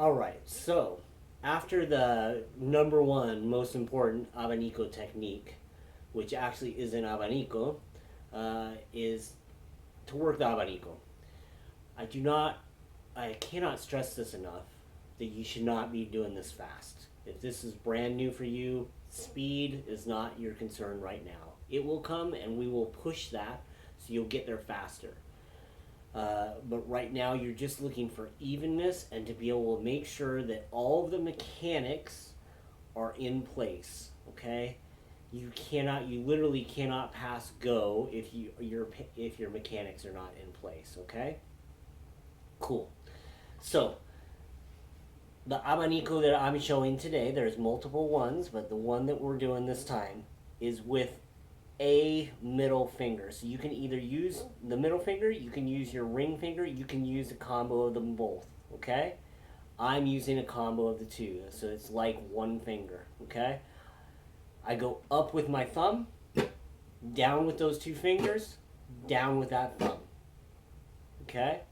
All right, so after the number one most important abanico technique, which actually is an abanico, is to work the abanico. I do not, I cannot stress this enough that you should not be doing this fast. If this is brand new for you, speed is not your concern right now. It will come and we will push that so you'll get there faster. But right now you're just looking for evenness and to be able to make sure that all of the mechanics are in place. Okay, you literally cannot pass go if your mechanics are not in place. Okay, cool. So the abanico that I'm showing today, there's multiple ones, but the one that we're doing this time is with a middle finger. So you can either use the middle finger, you can use your ring finger, you can use a combo of them both, okay? I'm using a combo of the two, so it's like one finger, okay? I go up with my thumb, down with those two fingers, down with that thumb, okay?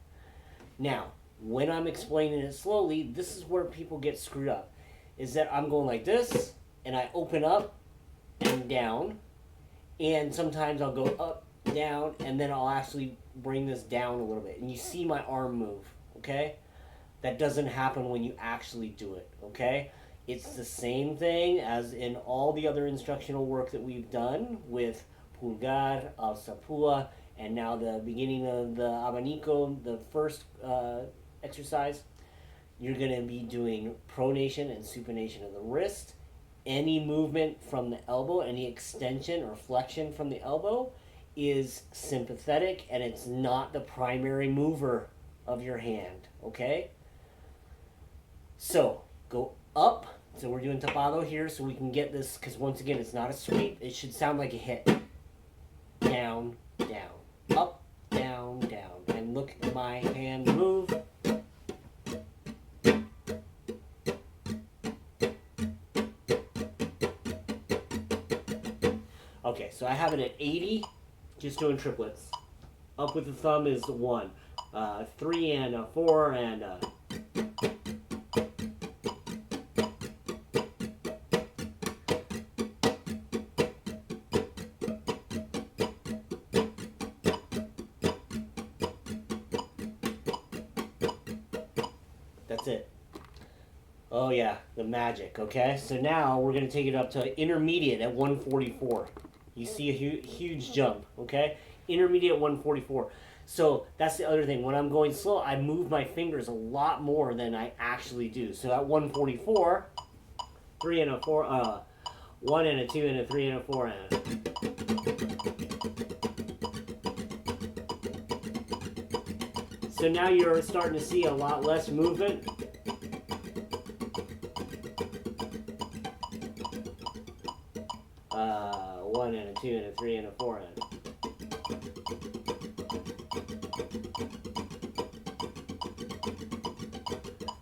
Now, when I'm explaining it slowly, this is where people get screwed up, is that I'm going like this, and I open up and down, and sometimes I'll go up, down, and then I'll actually bring this down a little bit. And you see my arm move, okay? That doesn't happen when you actually do it, okay? It's the same thing as in all the other instructional work that we've done with pulgar, alzapua, and now the beginning of the abanico, the first exercise. You're going to be doing pronation and supination of the wrist. Any movement from the elbow, any extension or flexion from the elbow is sympathetic and it's not the primary mover of your hand, okay? So, go up. So we're doing tapado here so we can get this, because once again, it's not a sweep. It should sound like a hit. Down, down, up, down, down. And look at my hand move. Okay, so I have it at 80, just doing triplets. Up with the thumb is 1, 3 and a 4 and a... That's it. Oh yeah, the magic, okay? So now we're going to take it up to intermediate at 144. You see a huge jump, okay? Intermediate 144. So that's the other thing. When I'm going slow, I move my fingers a lot more than I actually do. So at 144, 3 and a 4, 1 and a 2 and a 3 and a 4 and a... So now you're starting to see a lot less movement. One and a 2 and a 3 and a 4 and.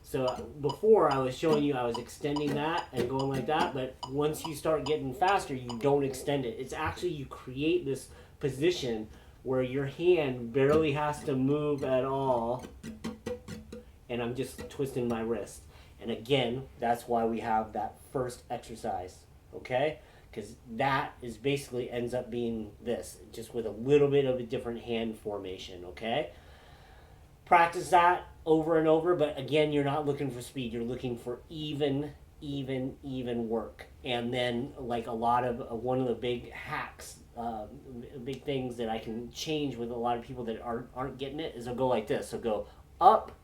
So before I was showing you I was extending that and going like that, but once you start getting faster, you don't extend it. It's actually you create this position where your hand barely has to move at all, and I'm just twisting my wrist. And again, that's why we have that first exercise, okay? Because that is basically ends up being this, just with a little bit of a different hand formation, okay? Practice that over and over, but again, you're not looking for speed. You're looking for even work. And then, like a lot of, one of the big hacks, big things that I can change with a lot of people that aren't getting it is I'll go like this. So go up,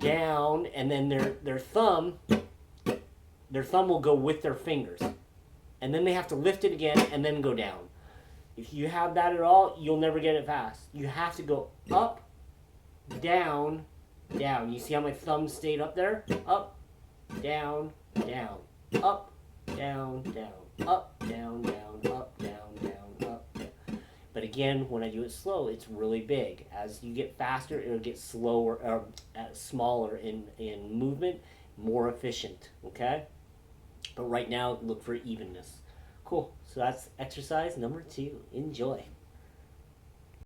down, and then their thumb will go with their fingers. And then they have to lift it again and then go down. If you have that at all, you'll never get it fast. You have to go up, down, down. You see how my thumb stayed up there? Up, down, down. Up, down, down. Up, down, down. Up, down, down. Up, down. But again, when I do it slow, it's really big. As you get faster, it'll get slower, or smaller in movement, more efficient, okay? But right now, look for evenness. Cool. So that's exercise number 2. Enjoy.